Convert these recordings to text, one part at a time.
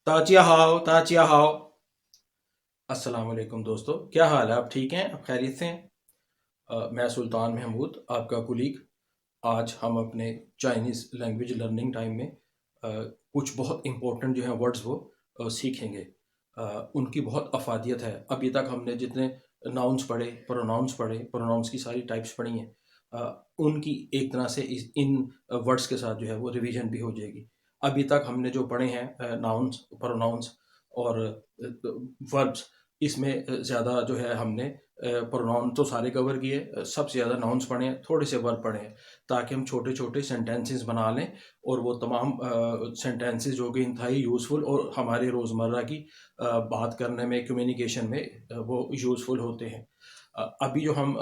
ताजिया हाओ ताजिया हाओ। अस्सलाम वालेकुम दोस्तों, क्या हाल है? आप ठीक हैं? आप खैरियत से हैं? मैं सुल्तान महमूद, आपका कुलीग। आज हम अपने चाइनीज़ लैंग्वेज लर्निंग टाइम में कुछ बहुत इंपॉर्टेंट जो हैं वर्ड्स वो सीखेंगे। उनकी बहुत अफादियत है। अभी तक हमने जितने नाउन्स पढ़े, प्रोनाउंस की सारी टाइप्स पढ़ी हैं। उनकी एक तरह से इन वर्ड्स के साथ जो है वो रिवीजन भी हो जाएगी। अभी तक हमने जो पढ़े हैं नाउन्स, प्रोनाउंस और वर्ब्स, इसमें ज़्यादा जो है हमने प्रोनाउन तो सारे कवर किए, सबसे ज़्यादा नाउन्स पढ़े हैं, थोड़े से वर्ब पढ़े हैं, ताकि हम छोटे छोटे सेंटेंसेस बना लें और वो तमाम सेंटेंसेस जो कि इंतहाई यूज़फुल और हमारे रोज़मर्रा की बात करने में, कम्युनिकेशन में वो यूज़फुल होते हैं। अभी जो हम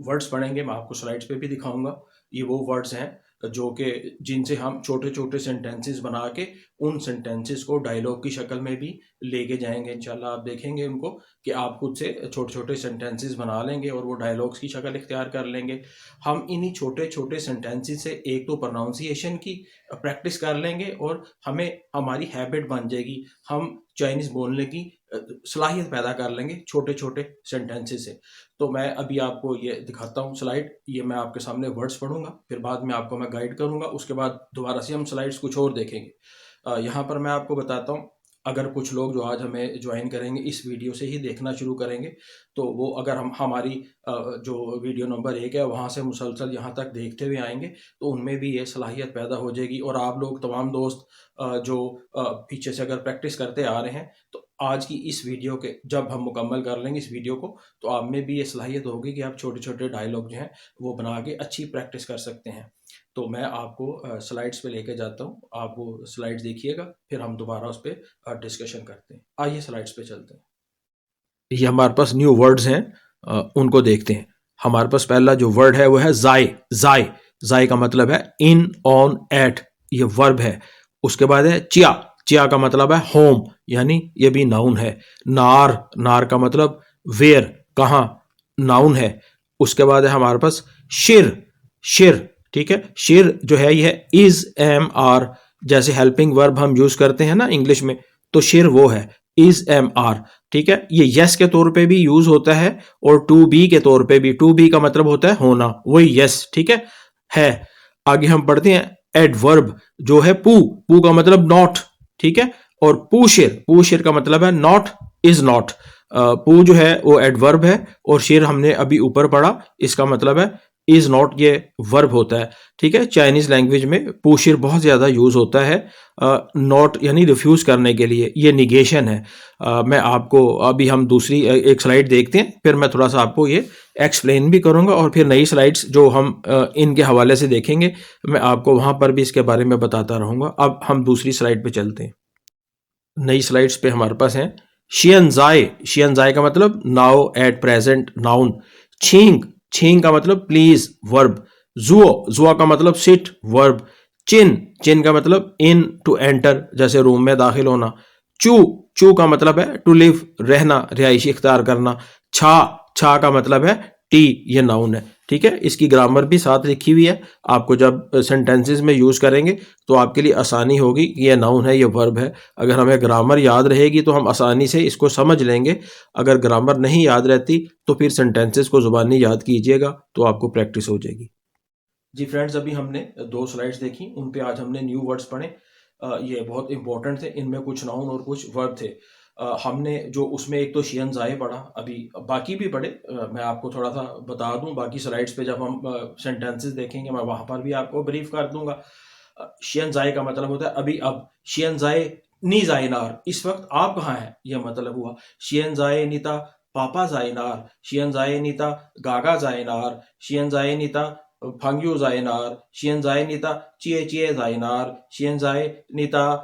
वर्ड्स पढ़ेंगे, मैं आपको स्लाइड्स पे भी दिखाऊंगा। ये वो वर्ड्स हैं जो कि जिनसे हम छोटे छोटे सेंटेंसेस बना के उन सेंटेंसेस को डायलॉग की शक्ल में भी लेके जाएंगे। इंशाल्लाह आप देखेंगे उनको कि आप खुद से छोटे छोटे सेंटेंसेस बना लेंगे और वो डायलॉग्स की शक्ल इख्तियार कर लेंगे। हम इन्हीं छोटे छोटे सेंटेंसेस से एक तो प्रोनाउंसिएशन की प्रैक्टिस कर लेंगे और हमें हमारी हैबिट बन जाएगी। हम चाइनीज़ बोलने की सलाहियत पैदा कर लेंगे छोटे छोटे सेंटेंसेस से। तो मैं अभी आपको ये दिखाता हूँ स्लाइड। ये मैं आपके सामने वर्ड्स पढ़ूंगा, फिर बाद में आपको मैं गाइड करूंगा, उसके बाद दोबारा से हम स्लाइड्स कुछ और देखेंगे। यहाँ पर मैं आपको बताता हूँ, अगर कुछ लोग जो आज हमें ज्वाइन करेंगे, इस वीडियो से ही देखना शुरू करेंगे, तो वो अगर हम हमारी जो वीडियो नंबर 1 है वहाँ से मुसलसल यहाँ तक देखते हुए आएंगे, तो उनमें भी ये सलाहियत पैदा हो जाएगी। और आप लोग तमाम दोस्त जो पीछे से अगर प्रैक्टिस करते आ रहे हैं, तो आज की इस वीडियो के जब हम मुकम्मल कर लेंगे इस वीडियो को, तो आप में भी ये सलाहियत होगी कि आप छोटे छोटे डायलॉग जो हैं वो बना के अच्छी प्रैक्टिस कर सकते हैं। तो मैं आपको स्लाइड्स पे लेके जाता हूँ, आप वो स्लाइड्स देखिएगा, फिर हम दोबारा उस पर डिस्कशन करते हैं। आइए स्लाइड्स पे चलते हैं। ये हमारे पास न्यू वर्ड्स हैं, उनको देखते हैं। हमारे पास पहला जो वर्ड है वो है जाय। जाय जाय का मतलब है इन, ऑन, एट, ये वर्ब है। उसके बाद है चिया। चिया का मतलब है होम, यानी ये भी नाउन है। नार, नार का मतलब वेयर, कहाँ, नाउन है। उसके बाद है हमारे पास शिर। शिर, ठीक है। शिर जो है ये है इज, एम, आर, जैसे हेल्पिंग वर्ब हम यूज करते हैं ना इंग्लिश में, तो शिर वो है इज, एम, आर, ठीक है। ये यस के तौर पे भी यूज होता है और टू बी के तौर पे भी। टू बी का मतलब होता है होना, वही यस, ठीक है। आगे हम पढ़ते हैं एडवर्ब जो है पू। पू का मतलब नॉट, ठीक है। और पूशिर, पूशिर का मतलब है नॉट, इज नॉट। पू जो है वो एडवर्ब है और शेर हमने अभी ऊपर पढ़ा, इसका मतलब है इज नॉट, ये वर्ब होता है, ठीक है। चाइनीज लैंग्वेज में पूशिर बहुत ज्यादा यूज होता है नॉट यानी रिफ्यूज करने के लिए, ये निगेशन है। मैं आपको अभी हम दूसरी एक स्लाइड देखते हैं, फिर मैं थोड़ा सा आपको ये एक्सप्लेन भी करूंगा और फिर नई स्लाइड्स जो हम इनके हवाले से देखेंगे, मैं आपको वहां पर भी इसके बारे में बताता रहूंगा। अब हम दूसरी स्लाइड पे चलते हैं। नई स्लाइड्स पे हमारे पास है शियनजाए। शियनजाए का मतलब नाउ, एट प्रेजेंट, नाउन। छींग, छींग का मतलब प्लीज, वर्ब। जुओ, जुआ का मतलब सिट, वर्ब। चिन, चिन का मतलब इन, टू एंटर, जैसे रूम में दाखिल होना। चू, चू का मतलब है टू लिव, रहना, रिहायशी इख्तियार करना। छा, छा का मतलब है टी, ये नाउन है, ठीक है। इसकी ग्रामर भी साथ लिखी हुई है, आपको जब सेंटेंसेस में यूज करेंगे तो आपके लिए आसानी होगी कि ये नाउन है, ये वर्ब है। अगर हमें ग्रामर याद रहेगी तो हम आसानी से इसको समझ लेंगे। अगर ग्रामर नहीं याद रहती तो फिर सेंटेंसेस को जुबानी याद कीजिएगा, तो आपको प्रैक्टिस हो जाएगी। जी फ्रेंड्स, अभी हमने दो स्लाइड्स देखी, उन पे आज हमने न्यू वर्ड्स पढ़े। ये बहुत इंपॉर्टेंट थे, इनमें कुछ नाउन और कुछ वर्ब थे। हमने जो उसमें एक तो शियनजाए पढ़ा, अभी बाकी भी पढ़े। मैं आपको थोड़ा सा बता दूं, बाकी स्लाइड्स पे जब हम सेंटेंसेस देखेंगे मैं वहां पर भी आपको ब्रीफ कर दूंगा। शियनजाए का मतलब होता है अभी, अब। शियनजाए नी जाइनार, इस वक्त आप कहाँ हैं, यह मतलब हुआ। शियनजाए नीता पापा जाइनार, शियनजाए नीता गागा जाइनार, शियनजाए नीता फंग्यू जाइनार, शियनजाए नीता चिए चिए जाइनार, शियनजाए नीता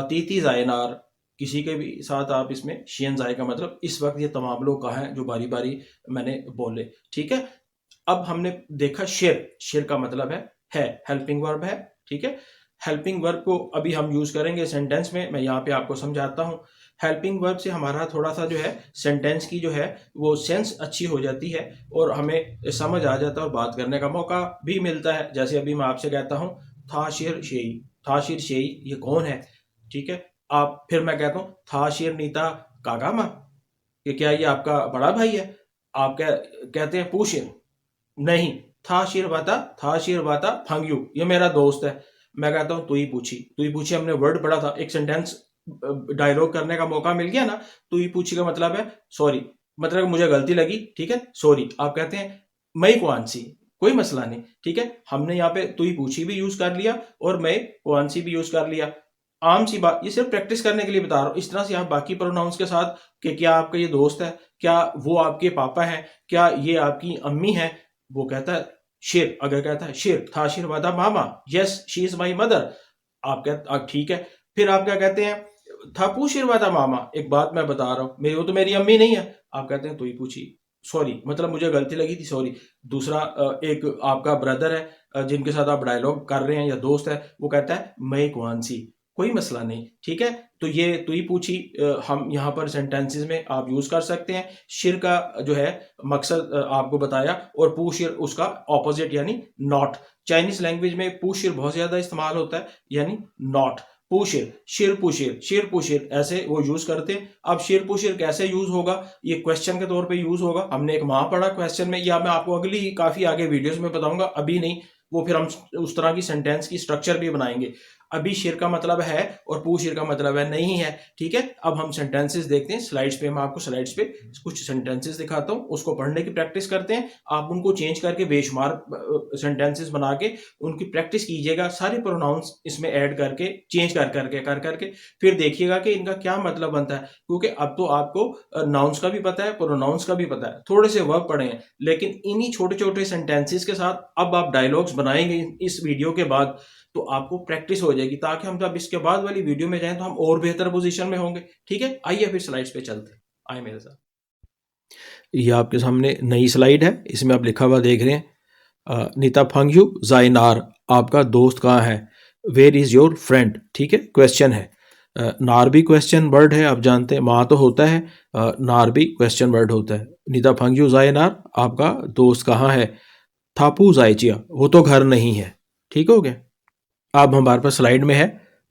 तीती जाइनार। किसी के भी साथ आप इसमें शियनजाए का मतलब इस वक्त ये तमाम लोग कहाँ हैं जो बारी बारी मैंने बोले, ठीक है। अब हमने देखा शेर। शेर का मतलब है हेल्पिंग वर्ब है, ठीक है। हेल्पिंग वर्ब को अभी हम यूज करेंगे सेंटेंस में, मैं यहाँ पे आपको समझाता हूँ। हेल्पिंग वर्ब से हमारा थोड़ा सा जो है सेंटेंस की जो है वो सेंस अच्छी हो जाती है और हमें समझ आ जाता है और बात करने का मौका भी मिलता है। जैसे अभी मैं आपसे कहता हूँ था शेर शेई, था शेर शेई, ये कौन है, ठीक है। आप फिर मैं कहता हूँ था शेर नीता कागा माँ, कि क्या ये आपका बड़ा भाई है? आप कहते हैं पूशिर, नहीं, था शेर बाता फंग्यू, ये मेरा दोस्त है। मैं कहता हूँ तू ही पूछी हमने वर्ड पढ़ा था, एक सेंटेंस डायलॉग करने का मौका मिल गया ना। तू ही पूछी का मतलब है सॉरी, मतलब मुझे गलती लगी, ठीक है, सॉरी। आप कहते हैं मैं कौन सी, कोई मसला नहीं, ठीक है। हमने यहाँ पे तू ही पूछी भी यूज कर लिया और मैं कौन सी भी यूज कर लिया, आम सी बात। ये सिर्फ प्रैक्टिस करने के लिए बता रहा हूँ। इस तरह से आप बाकी प्रोनाउंस के साथ कि क्या आपका ये दोस्त है, क्या वो आपके पापा हैं, क्या ये आपकी अम्मी है, वो कहता है शेर, अगर कहता है शेर था शेर वादा मामा, yes she is my mother, आप कहते ठीक है। फिर आप क्या कहते हैं था पूशिर वादा मामा, एक बात मैं बता रहा हूँ, मेरी वो तो मेरी अम्मी नहीं है। आप कहते हैं तो ही पूछी, सॉरी, मतलब मुझे गलती लगी थी, सॉरी। दूसरा एक आपका ब्रदर है जिनके साथ आप डायलॉग कर रहे हैं या दोस्त है, वो कहता है मैं कौन सी, कोई मसला नहीं, ठीक है। तो ये तो ही पूछी हम यहाँ पर सेंटेंसेस में आप यूज कर सकते हैं। शिर का जो है मकसद आपको बताया, और पूशिर उसका ऑपोजिट यानी नॉट। चाइनीज लैंग्वेज में पूशिर बहुत ज्यादा इस्तेमाल होता है, यानी नॉट। पुशिर, शिर पुशिर, शिर पुशिर, ऐसे वो यूज करते हैं। अब शिर पुशिर कैसे यूज होगा, ये क्वेश्चन के तौर पे यूज होगा। हमने एक माह पढ़ा क्वेश्चन में, या मैं आपको अगली काफी आगे वीडियोस में बताऊंगा, अभी नहीं। वो फिर हम उस तरह की सेंटेंस की स्ट्रक्चर भी बनाएंगे। अभी शिर का मतलब है और पुशिर का मतलब है नहीं है, ठीक है। अब हम सेंटेंसेस देखते हैं स्लाइड्स पे, मैं आपको स्लाइड्स पे कुछ सेंटेंसेस दिखाता हूँ, उसको पढ़ने की प्रैक्टिस करते हैं। आप उनको चेंज करके बेशुमार सेंटेंसेस बना के उनकी प्रैक्टिस कीजिएगा, सारे प्रोनाउंस इसमें ऐड करके चेंज कर करके फिर देखिएगा कि इनका क्या मतलब बनता है। क्योंकि अब तो आपको नाउंस का भी पता है, प्रोनाउंस का भी पता है, थोड़े से वर्ब पढ़े हैं, लेकिन इन्हीं छोटे छोटे सेंटेंसेस के साथ अब आप डायलॉग्स बनाएंगे इस वीडियो के बाद, तो आपको प्रैक्टिस हो जाएगी, ताकि हम जब इसके बाद वाली वीडियो में जाएं तो हम और बेहतर पोजीशन में होंगे, ठीक है। आइए फिर स्लाइड्स पे चलते हैं, आए मेरे साथ। ये आपके सामने नई स्लाइड है, इसमें आप लिखा हुआ देख रहे हैं नीता फंगयू जाइनार, आपका दोस्त कहाँ है, वेयर इज योर फ्रेंड, ठीक है, क्वेश्चन है। नार भी क्वेश्चन वर्ड है, आप जानते हैं, माँ तो होता है, नार भी क्वेश्चन वर्ड होता है। नीता फंगयू जाइनार, आपका दोस्त कहाँ है। थापू जायचिया, वो तो घर नहीं है, ठीक हो गया। अब हमारे पास स्लाइड में है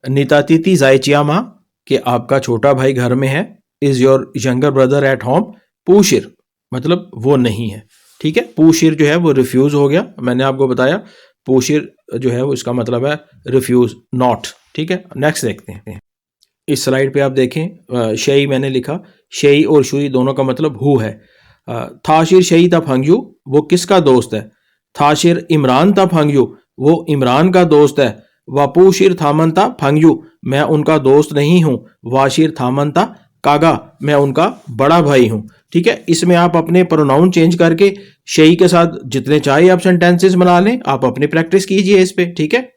नितातिथि जायचियामा, कि आपका छोटा भाई घर में है। Is your younger brother at home, पूशिर, मतलब वो नहीं है, ठीक है। पूशिर जो है वो रिफ्यूज हो गया, मैंने आपको बताया पूशिर जो है वो इसका मतलब है रिफ्यूज, नॉट, ठीक है। नेक्स्ट देखते हैं। इस स्लाइड पे आप देखें शई मैंने लिखा, शई और शुई दोनों का मतलब हु है। थाशिर शई ता फंग्यू, वो किसका दोस्त है। थाशिर इमरान ता फंग्यू, वो इमरान का दोस्त है। वापूशिर थामन ता फंग्यू, मैं उनका दोस्त नहीं हूँ। वाशिर थामन ता कागा, मैं उनका बड़ा भाई हूँ, ठीक है। इसमें आप अपने प्रोनाउन चेंज करके शई के साथ जितने चाहे आप सेंटेंसेस बना लें, आप अपनी प्रैक्टिस कीजिए इस पे, ठीक है।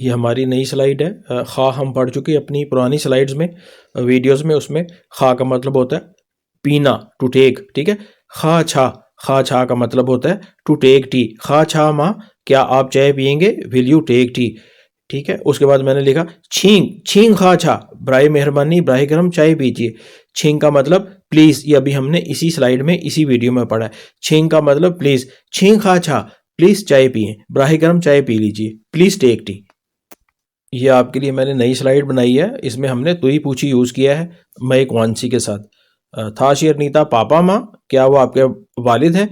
ये हमारी नई स्लाइड है। खा हम पढ़ चुके अपनी पुरानी स्लाइड्स में, वीडियोस में, उसमें खा का मतलब होता है पीना, टू टेक, ठीक है। खा छा का मतलब होता है टू टेक टी। खा छा माँ, क्या आप चाय पियेंगे, विल यू टेक टी, ठीक है। उसके बाद मैंने लिखा छींग, छींग खा छा, ब्राई मेहरबानी ब्राई गरम चाय पीजिए। छींग का मतलब प्लीज, ये अभी हमने इसी स्लाइड में इसी वीडियो में पढ़ा है। छींग का मतलब प्लीज, छींग खा छा, प्लीज चाय पिए, ब्राही गरम चाय पी लीजिए, प्लीज टेक टी। ये आपके लिए मैंने नई स्लाइड बनाई है, इसमें हमने तू ही पूछी यूज़ किया है मैं कौन सी के साथ। था शेर नीता पापा माँ, क्या वो आपके वालिद हैं।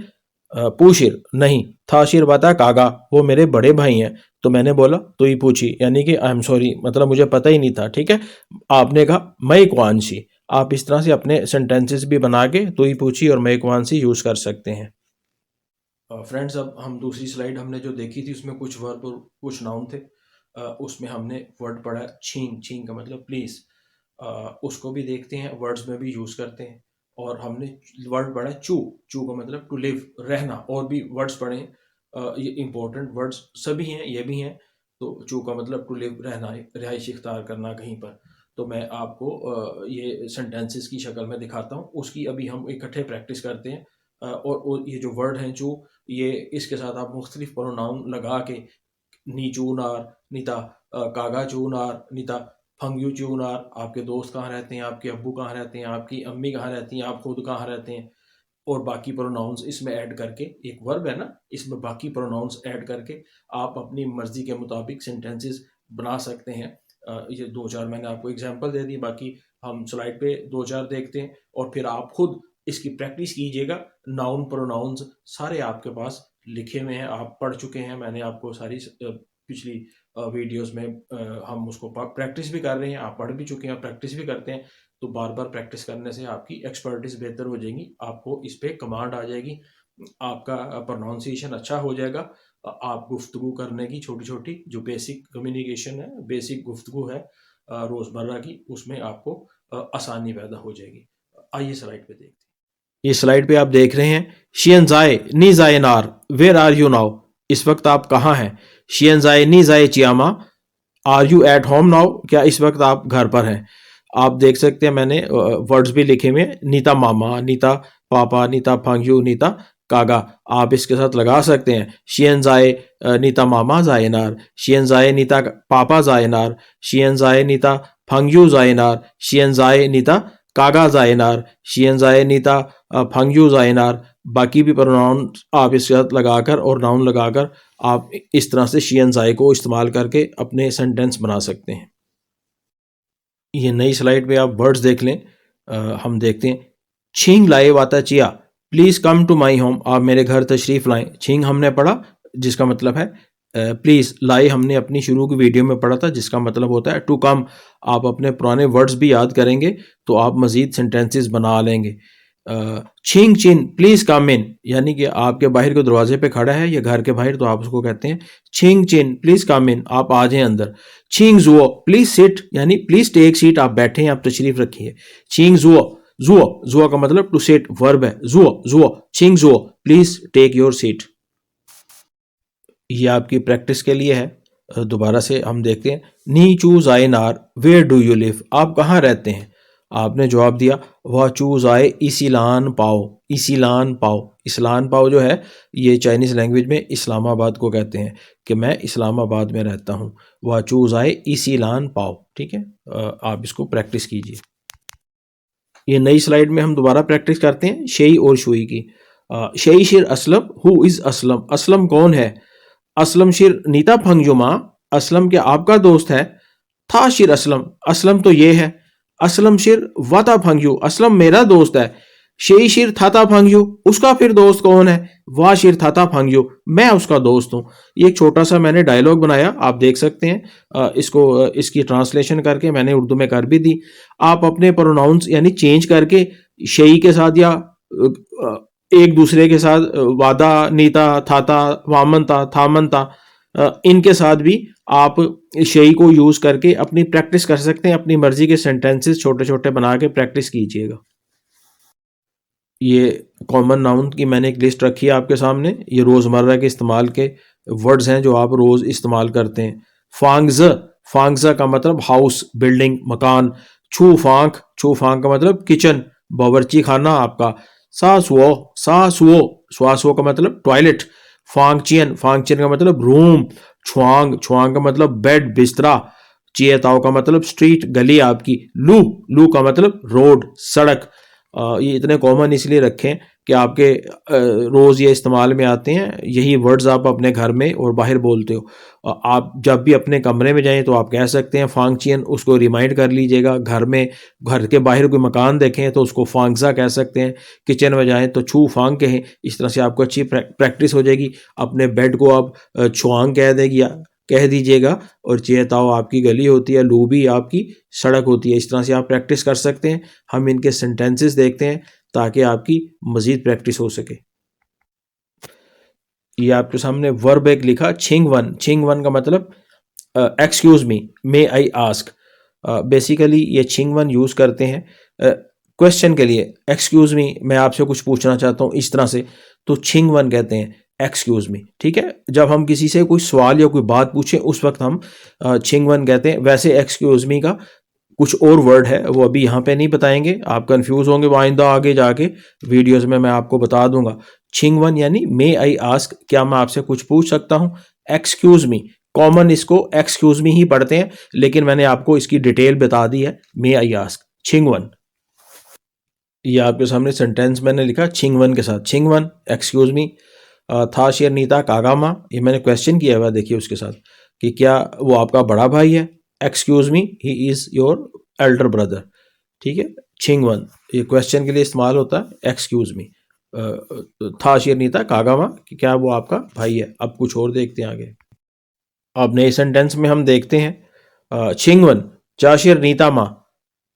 पूशिर, नहीं। था शेर बता कागा, वो मेरे बड़े भाई हैं। तो मैंने बोला तू ही पूछी, यानी कि आई एम सॉरी, मतलब मुझे पता ही नहीं था, ठीक है। आपने कहा मैं कौन सी। आप इस तरह से अपने सेंटेंसेस भी बना के तू ही पूछी और मैं कौन सी यूज़ कर सकते हैं। फ्रेंड्स, अब हम दूसरी स्लाइड हमने जो देखी थी उसमें कुछ वर्ब और कुछ नाउन थे। उसमें हमने वर्ड पढ़ा छींग, छींग का मतलब प्लीज़, उसको भी देखते हैं, वर्ड्स में भी यूज़ करते हैं। और हमने वर्ड पढ़ा चू, चू का मतलब टू लिव, रहना, और भी वर्ड्स पढ़े हैं। ये इंपॉर्टेंट वर्ड्स सभी हैं, ये भी हैं। तो चू का मतलब टू लिव, रहना, रिहाइश इख्तियार करना कहीं पर। तो मैं आपको ये सेंटेंसेस की शक्ल में दिखाता हूँ, उसकी अभी हम इकट्ठे प्रैक्टिस करते हैं। और ये जो वर्ड हैं चू, ये इसके साथ आप मुख्तलिफ प्रोनाउन लगा के नी चूनार, निता कागा चूनार, निता फंग्यू चूनार, आपके दोस्त कहाँ रहते हैं, आपके अब्बू कहाँ रहते हैं, आपकी अम्मी कहाँ रहती हैं, आप खुद कहाँ रहते हैं, और बाकी प्रोनाउंस इसमें ऐड करके, एक वर्ब है ना, इसमें बाकी प्रोनाउंस ऐड करके आप अपनी मर्जी के मुताबिक सेंटेंसेस बना सकते हैं। ये 2-4 मैंने आपको एग्जांपल दे दी, बाकी हम स्लाइड पे 2-4 देखते हैं और फिर आप खुद इसकी प्रैक्टिस कीजिएगा। नाउन प्रोनाउंस सारे आपके पास लिखे हुए हैं, आप पढ़ चुके हैं, मैंने आपको सारी पिछली वीडियोस में हम उसको प्रैक्टिस भी कर रहे हैं, आप पढ़ भी चुके हैं, प्रैक्टिस भी करते हैं। तो बार बार प्रैक्टिस करने से आपकी एक्सपर्टिस बेहतर हो जाएगी, आपको इस पर कमांड आ जाएगी, आपका प्रोनाउंसिएशन अच्छा हो जाएगा, आप गुफ्तगू करने की छोटी छोटी जो बेसिक कम्युनिकेशन है, बेसिक गुफ्तगू है रोज़मर्रा की, उसमें आपको आसानी पैदा हो जाएगी। आइए स्लाइड पे देखते हैं। ये स्लाइड पे आप देख रहे हैं, शियन जाए नी जाए नार, वेयर आर यू नाउ? इस वक्त आप कहाँ हैं? शियन जाए नी जाए चियामा, are you at home now? क्या इस वक्त आप घर पर हैं? आप देख सकते हैं मैंने वर्ड्स भी लिखे हुए हैं, नीता मामा, नीता पापा, नीता फंगयू, नीता कागा। आप इसके साथ लगा सकते हैं शियन जाए नीता मामा जायनार, शियन जाए नीता पापा जायनार, शियन जाए नीता फंगयू जायनार, शियन जाए नीता कागा जायनार, शियन जाए नीता फंगयू जायनार। बाकी भी प्रोनाउन आप इसके साथ लगाकर और नाउन लगाकर आप इस तरह से शियन जाए को इस्तेमाल करके अपने सेंटेंस बना सकते हैं। ये नई स्लाइड पे आप वर्ड्स देख लें। हम देखते हैं, छिंग लाए वाता चिया, please come to my home, आप मेरे घर तशरीफ़ लाएं। छिंग हमने पढ़ा जिसका मतलब है प्लीज़, लाए हमने अपनी शुरू की वीडियो में पढ़ा था जिसका मतलब होता है टू कम। आप अपने पुराने वर्ड्स भी याद करेंगे तो आप मज़ीद सेंटेंसेस बना लेंगे। छिंग चिन प्लीज़ कम इन, यानी कि आपके बाहर के दरवाजे पे खड़ा है या घर के बाहर, तो आप उसको कहते हैं छिंग चिन प्लीज़ कम इन, आप आ जाएं अंदर। छिंग जुओ प्लीज़ सिट, यानी प्लीज़ टेक सीट, आप बैठे हैं, आप तशरीफ़ रखिए। छिंग जुओ, जुओ जुओ का मतलब टू सिट, वर्ब है, जुओ जुओ, छिंग जुओ प्लीज़ टेक योर सीट। ये आपकी प्रैक्टिस के लिए है। दोबारा से हम देखते हैं, नी चूज आए नार, वेयर डू यू लिव, आप कहाँ रहते हैं? आपने जवाब दिया वह चूज आए इसीलान पाओ, इसीलान पाओ। इस्लान पाओ जो है ये चाइनीज़ लैंग्वेज में इस्लामाबाद को कहते हैं कि मैं इस्लामाबाद में रहता हूँ। वह चूज आए इसीलान पाओ, ठीक है। आप इसको प्रैक्टिस कीजिए। ये नई स्लाइड में हम दोबारा प्रैक्टिस करते हैं शेई और शुई की। शेई शिर असलम, हु इज़ असलम, असलम कौन है? असलम शिर नीता फंगजुमा, असलम क्या आपका दोस्त है? था शिर असलम, असलम तो ये है। असलम शिर वाता फंगयू, असलम मेरा दोस्त है। शेई शिर थाता फंगयू, उसका फिर दोस्त कौन है? वाह शिर थाता फंगयू, मैं उसका दोस्त हूँ। ये एक छोटा सा मैंने डायलॉग बनाया, आप देख सकते हैं। इसको इसकी ट्रांसलेशन करके मैंने उर्दू में कर भी दी। आप अपने प्रोनाउंस यानी चेंज करके शेई के साथ या एक दूसरे के साथ वादा, नीता, थाता, वामनता, थामनता, इनके साथ भी आप शेई को यूज करके अपनी प्रैक्टिस कर सकते हैं। अपनी मर्जी के सेंटेंसेस छोटे छोटे बना के प्रैक्टिस कीजिएगा। ये कॉमन नाउन की मैंने एक लिस्ट रखी है आपके सामने। ये रोजमर्रा के इस्तेमाल के वर्ड्स हैं जो आप रोज इस्तेमाल करते हैं। फांगज, फांगज का मतलब हाउस, बिल्डिंग, मकान। छू फांक, छू फांक का मतलब किचन, बावर्ची खाना आपका। सासुओ, सासुओ, स्वासुओ का मतलब टॉयलेट। फांगचियन, फांगचियन का मतलब रूम। छुआंग, छुआंग का मतलब बेड, बिस्तरा। चियताओ का मतलब स्ट्रीट, गली आपकी। लू, लू का मतलब रोड, सड़क। ये इतने कॉमन इसलिए रखें कि आपके रोज़ ये इस्तेमाल में आते हैं। यही वर्ड्स आप अपने घर में और बाहर बोलते हो। आप जब भी अपने कमरे में जाएं तो आप कह सकते हैं फांगचियन, उसको रिमाइंड कर लीजिएगा। घर में, घर के बाहर कोई मकान देखें तो उसको फांगजा कह सकते हैं। किचन में जाएं तो छू फांग कहें। इस तरह से आपको अच्छी प्रैक्टिस हो जाएगी। अपने बेड को आप छुआंग कह दीजिएगा। और चेताओ आपकी गली होती है, लूबी आपकी सड़क होती है। इस तरह से आप प्रैक्टिस कर सकते हैं। हम इनके सेंटेंसेस देखते हैं ताकि आपकी मजीद प्रैक्टिस हो सके। ये आपके सामने वर्ब एक लिखा, छिंग वन। छिंग वन का मतलब excuse me, may I ask. Basically ये छिंग वन यूज करते हैं क्वेश्चन के लिए। एक्सक्यूज मी, मैं आपसे कुछ पूछना चाहता हूँ, इस तरह से, तो छिंग वन कहते हैं एक्सक्यूज मी, ठीक है। जब हम किसी से कोई सवाल या कोई बात पूछें उस वक्त हम छिंग वन कहते हैं। वैसे एक्सक्यूज मी का कुछ और वर्ड है, वो अभी यहाँ पे नहीं बताएंगे, आप कंफ्यूज होंगे, वो आइंदा आगे जाके वीडियोस में मैं आपको बता दूंगा। छिंग वन यानी मे आई आस्क, क्या मैं आपसे कुछ पूछ सकता हूँ। एक्सक्यूज मी, कॉमन इसको एक्सक्यूज मी ही पढ़ते हैं, लेकिन मैंने आपको इसकी डिटेल बता दी है, मे आई आस्क, छिंग वन। ये आपके सामने सेंटेंस मैंने लिखा छिंग वन के साथ, छिंग वन एक्सक्यूज मी। था शेर नीता कागामा, ये मैंने क्वेश्चन किया हुआ, देखिए उसके साथ कि क्या वो आपका बड़ा भाई है। Excuse me, he is your Elder brother. ठीक है, छिंगवन ये क्वेश्चन के लिए इस्तेमाल होता है, एक्सक्यूज मी। था शेर नीता कागामा कि क्या वो आपका भाई है। अब कुछ और देखते हैं आगे। अब नए सेंटेंस में हम देखते हैं छिंगवन चाशिर नीता मा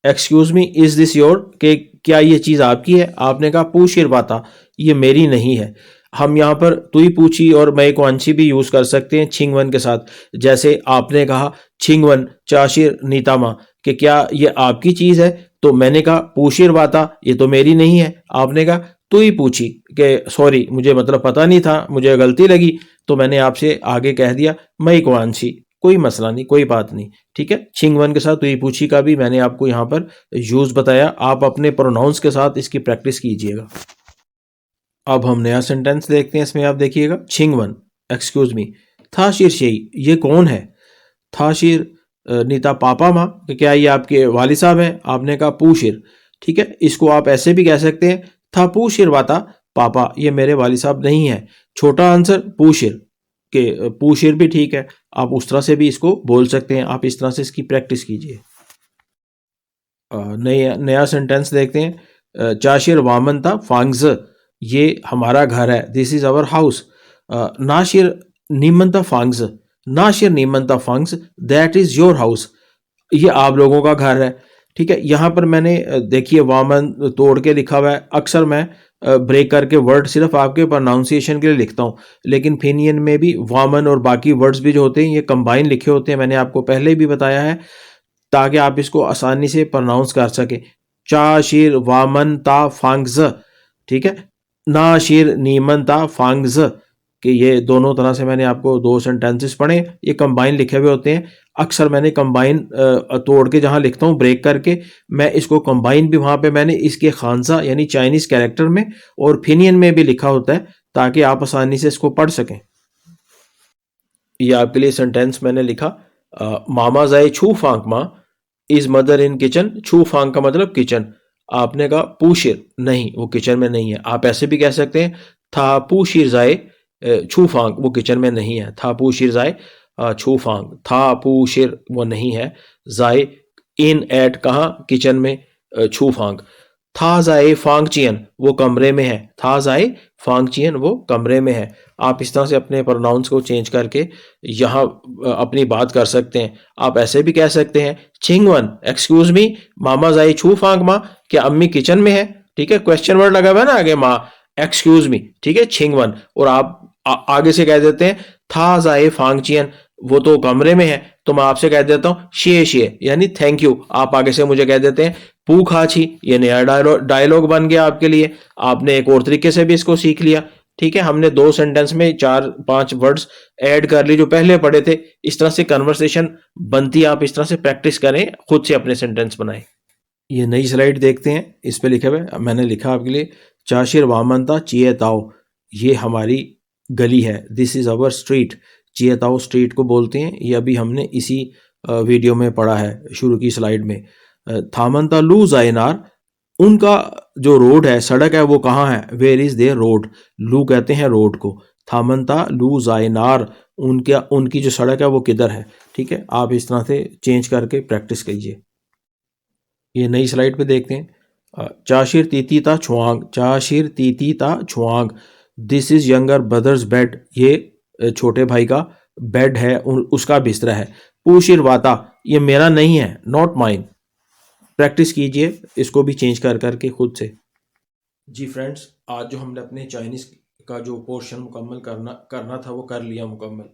excuse me is this your, के क्या ये चीज़ आपकी है। आपने कहा पूशिर बाता, ये मेरी नहीं है। हम यहाँ पर तुई पूछी और मैं को अंशी भी यूज़ कर सकते हैं छिंगवन के साथ। जैसे आपने कहा छिंगवन चाशिर नीतामा कि क्या ये आपकी चीज़ है, तो मैंने कहा पूशिर बाता, ये तो मेरी नहीं है। आपने कहा तुई पूछी कि सॉरी मुझे मतलब पता नहीं था, मुझे गलती लगी, तो मैंने आपसे आगे कह दिया मैं को अंशी, कोई मसला नहीं, कोई बात नहीं। ठीक है, छिंगवन के साथ तुई पूछी का भी मैंने आपको यहाँ पर यूज़ बताया। आप अपने प्रोनाउंस के साथ इसकी प्रैक्टिस कीजिएगा। अब हम नया सेंटेंस देखते हैं। इसमें आप देखिएगा छिंगवन एक्सक्यूज मी था शेई, ये कौन है। था शिर नीता पापा माँ कि क्या ये आपके वालिद साहब हैं। आपने कहा पूशिर। ठीक है, इसको आप ऐसे भी कह सकते हैं था पूशिर वाता पापा, ये मेरे वालिद साहब नहीं है। छोटा आंसर पूशिर के पूशिर भी ठीक है, आप उस तरह से भी इसको बोल सकते हैं। आप इस तरह से इसकी प्रैक्टिस कीजिए। नया सेंटेंस देखते हैं। चाशिर वामन था फांग्स, ये हमारा घर है, दिस इज अवर हाउस। नाशिर नीमंता फांग्स, नाशिर नीमंता फांग्स दैट इज योर हाउस, ये आप लोगों का घर है। ठीक है, यहाँ पर मैंने देखिए वामन तोड़ के लिखा हुआ है। अक्सर मैं ब्रेक करके वर्ड सिर्फ आपके प्रोनाउंसिएशन के लिए लिखता हूँ, लेकिन फिनियन में भी वामन और बाकी वर्ड्स भी जो होते हैं ये कंबाइन लिखे होते हैं। मैंने आपको पहले भी बताया है ताकि आप इसको आसानी से प्रोनाउंस कर सकें। चा शीर वामन ता फांग्स, ठीक है, ना शीर नीमन ता फांग्स, कि ये दोनों तरह से मैंने आपको दो सेंटेंसेस पढ़े, ये कंबाइन लिखे हुए होते हैं। अक्सर मैंने कंबाइन तोड़ के जहाँ लिखता हूँ ब्रेक करके, मैं इसको कंबाइन भी वहाँ पे मैंने इसके खानसा यानी चाइनीज़ कैरेक्टर में और फिनियन में भी लिखा होता है ताकि आप आसानी से इसको पढ़ सकें। ये आपके लिए सेंटेंस मैंने लिखा, मामा जाए छू फांक माँ इज मदर इन किचन। छू फांक का मतलब किचन। आपने कहा पूशिर, नहीं वो किचन में नहीं है। आप ऐसे भी कह सकते हैं था पूशिर जाए छू फांक, वो किचन में नहीं है। था पूशिर जाए छू फांक, था पूशिर वो नहीं है, जाए इन एट कहाँ किचन में, छू फांक। था जाए फांगचियन वो कमरे में है, था जाए फांगचियन वो कमरे में है। आप इस तरह से अपने प्रोनाउंस को चेंज करके यहाँ अपनी बात कर सकते हैं। आप ऐसे भी कह सकते हैं छिंगवन एक्सक्यूज मी मामा जाए छू फांग माँ, क्या अम्मी किचन में है। ठीक है, क्वेश्चन वर्ड लगा हुआ है ना आगे माँ, एक्सक्यूज मी। ठीक है, छिंगवन, और आप आगे से कह देते हैं था जाए फांगचियन वो तो कमरे में है, तो मैं आपसे कह देता हूँ शिए शिए यानी थैंक यू। आप आगे से मुझे कह देते हैं पू खाची, ये नया डायलॉग बन गया आपके लिए। आपने एक और तरीके से भी इसको सीख लिया। ठीक है, हमने दो सेंटेंस में 4-5 वर्ड्स ऐड कर लिए जो पहले पढ़े थे। इस तरह से कन्वर्सेशन बनती है। आप इस तरह से प्रैक्टिस करें, खुद से अपने सेंटेंस बनाएं। ये नई स्लाइड देखते हैं। इस पे लिखा हुआ है, मैंने लिखा आपके लिए चाशिर वामनता चिए ताओ, ये हमारी गली है, दिस इज अवर स्ट्रीट। चिए ताओ स्ट्रीट को बोलते हैं। ये अभी हमने इसी वीडियो में पढ़ा है शुरू की स्लाइड में। थामनता लू जायनार, उनका जो रोड है सड़क है वो कहाँ है, वेयर इज देयर रोड। लू कहते हैं रोड को, थामनता लू जायनार उनकी जो सड़क है वो किधर है। ठीक है, आप इस तरह से चेंज करके प्रैक्टिस कीजिए। ये नई स्लाइड पे देखते हैं। चाशिर तीतीता छुआंग, चाशिर तीतीता छुआंग, this is younger brother's bed, ये छोटे भाई का बेड है, उसका बिस्तरा है। पूशिर वाता, ये मेरा नहीं है, नॉट माइन। प्रैक्टिस कीजिए इसको भी चेंज कर करके खुद से। जी फ्रेंड्स, आज जो हमने अपने चाइनीज़ का जो पोर्शन मुकम्मल करना था वो कर लिया मुकम्मल,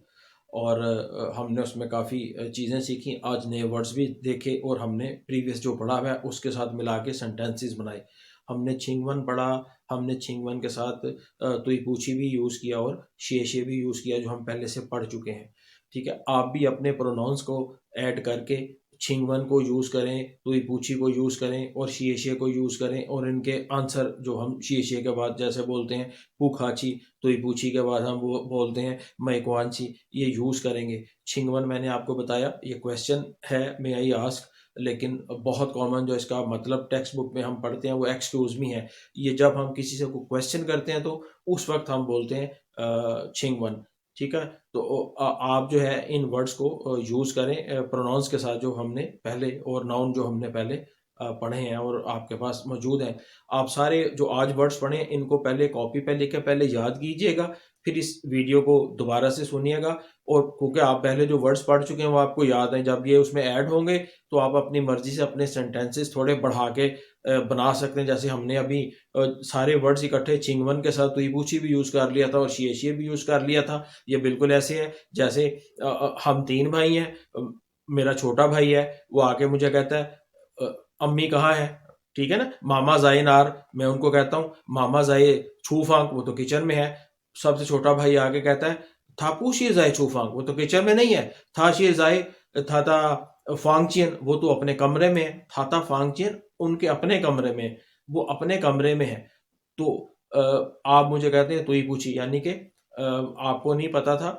और हमने उसमें काफ़ी चीज़ें सीखी। आज नए वर्ड्स भी देखे और हमने प्रीवियस जो पढ़ा हुआ है उसके साथ मिला के सेंटेंसेस बनाए। हमने छिंगवन पढ़ा, हमने छिंगवन के साथ तुई पूछी भी यूज़ किया और शे भी यूज़ किया जो हम पहले से पढ़ चुके हैं। ठीक है, आप भी अपने प्रोनाउंस को ऐड करके छिंगवन को यूज़ करें, तुई पूछी को यूज़ करें और शिए को यूज़ करें, और इनके आंसर जो हम शिए के बाद जैसे बोलते हैं पुखाची, तुई पूछी के बाद हम वो बोलते हैं मैकवांची, ये यूज़ करेंगे। छिंगवन मैंने आपको बताया ये क्वेश्चन है, मे आई आस्क, लेकिन बहुत कॉमन जो इसका मतलब टेक्स्ट बुक में हम पढ़ते हैं वो एक्सक्यूज मी है। ये जब हम किसी से क्वेश्चन करते हैं तो उस वक्त हम बोलते हैं छिंगवन। ठीक है। तो आप जो है इन वर्ड्स को यूज़ करें प्रोनाउंस के साथ, जो हमने पहले, और नाउन जो हमने पहले पढ़े हैं और आपके पास मौजूद हैं। आप सारे जो आज वर्ड्स पढ़े हैं इनको पहले कॉपी पे लिख के पहले याद कीजिएगा, फिर इस वीडियो को दोबारा से सुनिएगा। और क्योंकि आप पहले जो वर्ड्स पढ़ चुके हैं वो आपको याद हैं, जब ये उसमें ऐड होंगे तो आप अपनी मर्जी से अपने सेंटेंसेस थोड़े बढ़ा के बना सकते हैं। जैसे हमने अभी सारे वर्ड्स इकट्ठे चिंगवन के साथ तुई पूछी भी यूज़ कर लिया था और शिए भी यूज़ कर लिया था। ये बिल्कुल ऐसे है जैसे हम 3 भाई हैं, मेरा छोटा भाई है, वो आके मुझे कहता है अम्मी कहाँ है? ठीक है ना? मामा ज़ाए नार, मैं उनको कहता हूँ मामा ज़ाए छूफांग, वो तो किचन में है। सबसे छोटा भाई आके कहता है थापू शी ज़ाए छूफांग, वो तो किचन में नहीं है। था शी ज़ाए थाता फांगचियन, वो तो अपने कमरे में है। थाता फांगचियन, उनके अपने कमरे में, वो अपने कमरे में है। तो आप मुझे कहते हैं तुई पूछी, यानी कि आपको नहीं पता था,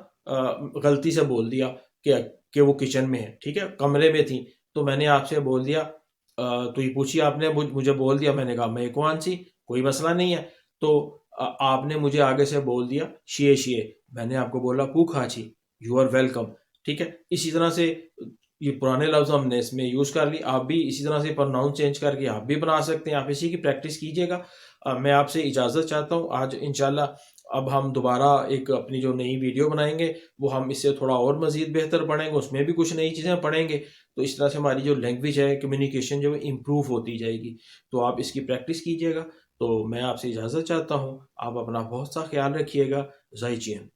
गलती से बोल दिया कि वो किचन में है, ठीक है, कमरे में थी। तो मैंने आपसे बोल दिया तुई पूछी, आपने मुझे बोल दिया, मैंने कहा मैं कौन सी, कोई मसला नहीं है। तो आपने मुझे आगे से बोल दिया शिए शिए, मैंने आपको बोला पू खाची, यू आर वेलकम। ठीक है, इसी तरह से ये पुराने लफ्ज़ हमने इसमें यूज़ कर ली। आप भी इसी तरह से प्रोनाउन चेंज करके आप भी बना सकते हैं। आप इसी की प्रैक्टिस कीजिएगा। मैं आपसे इजाज़त चाहता हूँ। आज इंशाल्लाह अब हम दोबारा एक अपनी जो नई वीडियो बनाएंगे, वो हम इससे थोड़ा और मज़ीद बेहतर पढ़ेंगे, उसमें भी कुछ नई चीज़ें पढ़ेंगे। तो इस तरह से हमारी जो लैंग्वेज है, कम्युनिकेशन जो है, इम्प्रूव होती जाएगी। तो आप इसकी प्रैक्टिस कीजिएगा। तो मैं आपसे इजाज़त चाहता हूँ। आप अपना बहुत सा ख्याल रखिएगा। ज़ाइचियन।